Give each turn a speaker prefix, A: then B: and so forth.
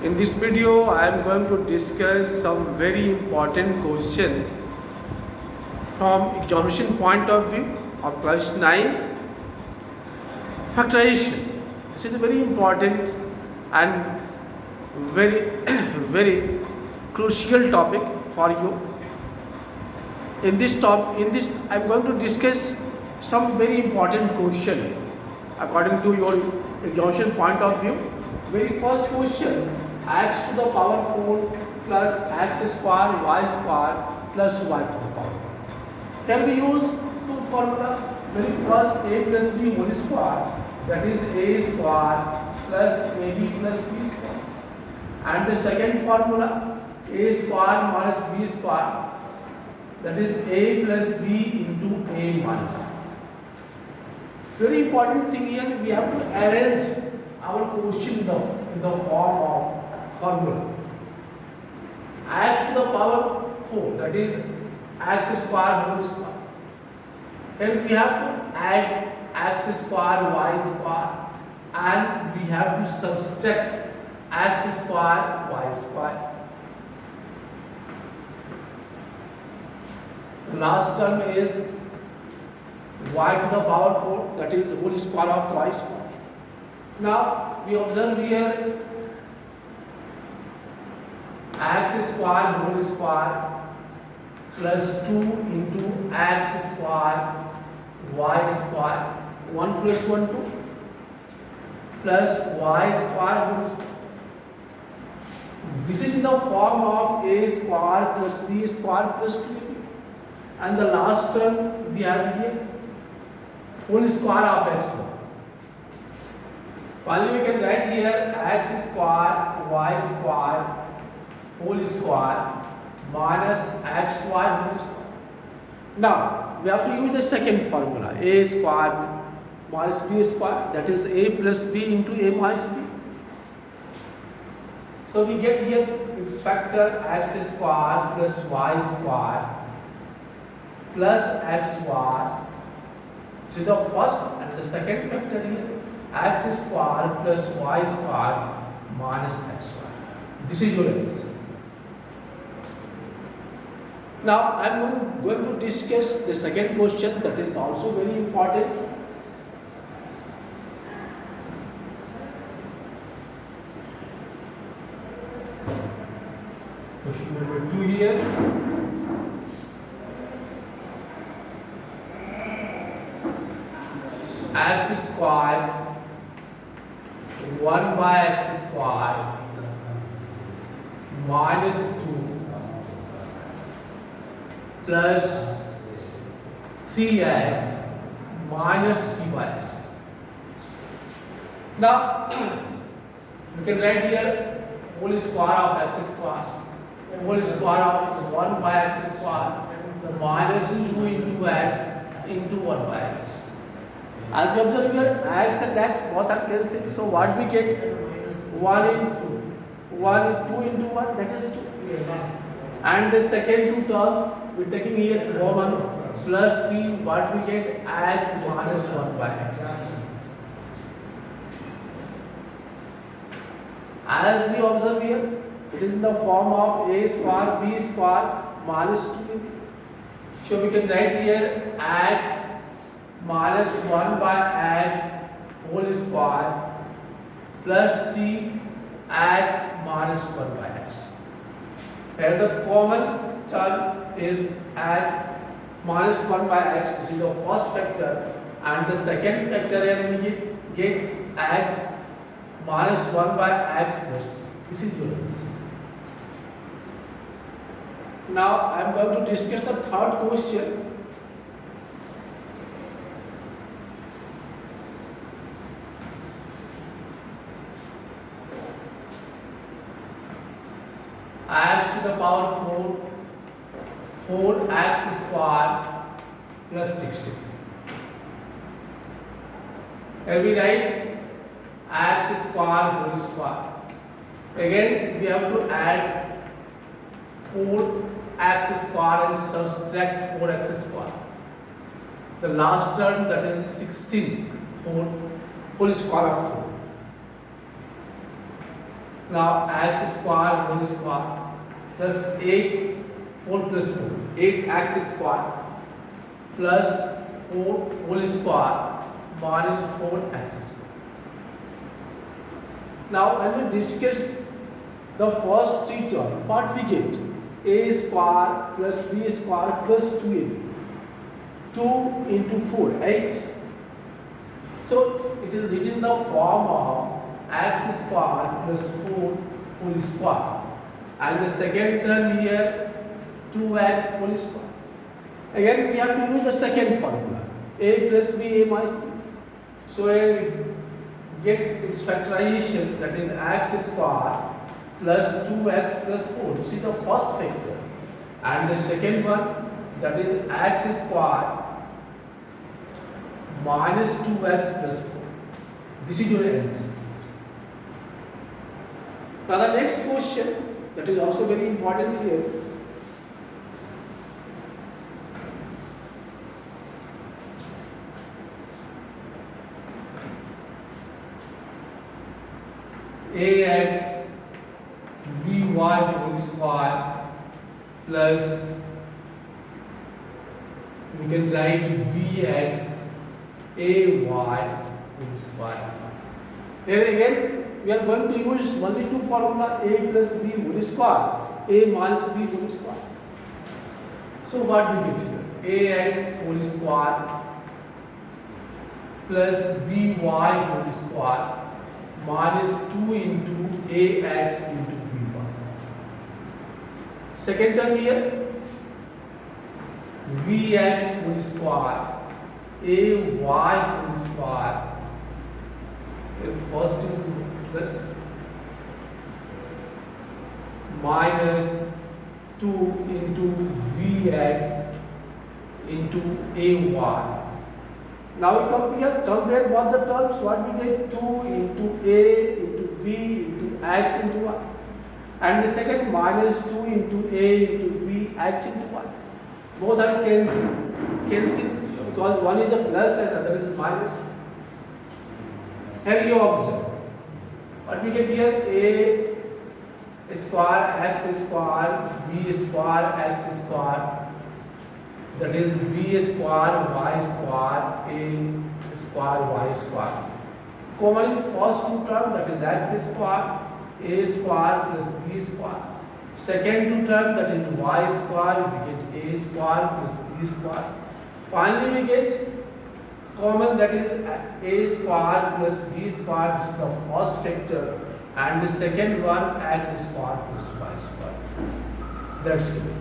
A: In this video, I am going to discuss some very important question from examination point of view of class 9 factorization. This is a very important and very very crucial topic for you. In this I am going to discuss some very important question according to your examination point of view. Very first question: x to the power 4 plus x square y square plus y to the power 4. Can we use two formula? Very first, a plus b whole square, that is a square plus ab plus b square, and the second formula, a square minus b square, that is a plus b into a minus b. Very important thing here, we have to arrange our question in the form of formula. X to the power 4, that is x square whole square. Then we have to add x square y square, and we have to subtract x square y square. The last term is y to the power 4, that is whole square of y square. Now we observe here x square whole square plus 2 into x square y square, 1 plus 1 2, plus y square whole square. This is in the form of a square plus b square plus 2ab, and the last term we have here whole square of x square. Finally, we can write here x square y square whole square minus xy whole square. Now we have to use the second formula, a square minus b square, that is a plus b into a minus b. So we get here its factor x square plus y square plus xy. So the first and the second factor here, x square plus y square minus xy. This is your answer. Now I am going to discuss the second question, that is also very important. Question number 2 here. X square 1 by x square minus 2 plus 3x minus 3 by x. Now we can write here whole square of x square, whole square of 1 by x square minus 2 into x into 1 by x. As we observe here, x and x both are cancelled, so what we get? 1 into 1, 2 into 1, that is 2. And the second two terms we are taking here common, plus 3, what we get? X minus 1 by x. As we observe here, it is in the form of a square b square minus 2ab. So we can write here x minus 1 by x whole square plus 3 x minus 1 by x. Here the common term is x minus 1 by x. This is the first factor, and the second factor here we get x minus 1 by x plus 3. This is your answer. Now I am going to discuss the third question. X to the power 4, 4x square plus 60. Here we write x square whole square. Again we have to add 4x square and subtract 4x square. The last term, that is 16, 4 whole square of 4. Now x square whole square plus 8 4 plus 4 8x square plus 4 whole square minus 4x square. Now when we discuss the first three terms, what we get? A square plus b square plus 2ab. 2 into 4, 8. So it is written in the form of x square plus 4 whole square. And the second term here 2x whole square. Again we have to use the second formula. A plus b, a minus b. So we get its factorization, that is x square plus 2x plus 4. This is the first factor. And the second one, that is x square minus 2x plus 4. This is your answer. Now the next question, that is also very important here. Ax by whole square plus, we can write Vx Ay whole square. Here again we are going to use only two formula, a plus b whole square, a minus b whole square. So what we get here? Ax whole square plus by whole square minus 2 into ax into by. Second term here, Vx whole square, Ay whole square. First is plus minus 2 into Vx into Ay. Now we compare both the terms. What we get? 2 into A into V into X into Y. And the second minus 2 into A into V X into Y. Both are cancelled because one is a plus and other is a minus. Here you observe. What we get here? A square x square, b square x square. That is b square y square, a square y square. Common in first two terms, that is x square, a square plus b square. Second two terms, that is y square, we get a square plus b square. Finally we get common, that is a square plus b square. This is the first factor, and the second one x square plus y square. That's good.